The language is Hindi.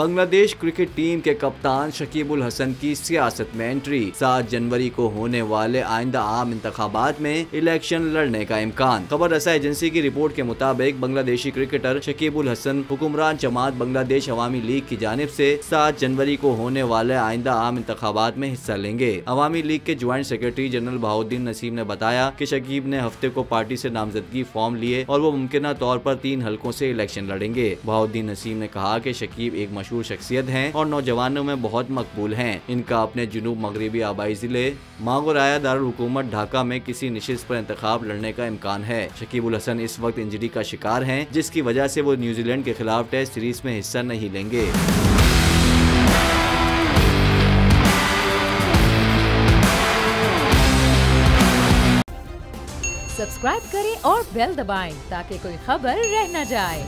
बांग्लादेश क्रिकेट टीम के कप्तान शकीब उल हसन की सियासत में एंट्री। 7 जनवरी को होने वाले आइंदा आम इंतखाबात में इलेक्शन लड़ने का इम्कान। खबर रसा एजेंसी की रिपोर्ट के मुताबिक बांग्लादेशी क्रिकेटर शकीब उल हसन हुक्मरान जमात बांग्लादेश अवामी लीग की जानिब से 7 जनवरी को होने वाले आइंदा आम इंतखाबात में हिस्सा लेंगे। अवामी लीग के joint secretary general Bahauddin Naseem ने बताया कि शकीब ने हफ्ते को पार्टी से नामजदगी फॉर्म लिए और वो मुमकिन तौर पर 3 हलकों से इलेक्शन लड़ेंगे। बहाउद्दीन नसीम ने कहा कि शकीब एक मशहूर शख्सियत हैं और नौजवानों में बहुत मकबूल हैं। इनका अपने जुनूब मगरबी आबाई जिले मागोराया दारुल हुकूमत ढाका में किसी निशिस्त पर इंतखाब लड़ने का इम्कान है। शकीब उल हसन इस वक्त इंजरी का शिकार हैं, जिसकी वजह से वो न्यूजीलैंड के खिलाफ टेस्ट सीरीज में हिस्सा नहीं लेंगे। सब्सक्राइब करें और बेल दबाएं ताकि कोई खबर रह न जाए।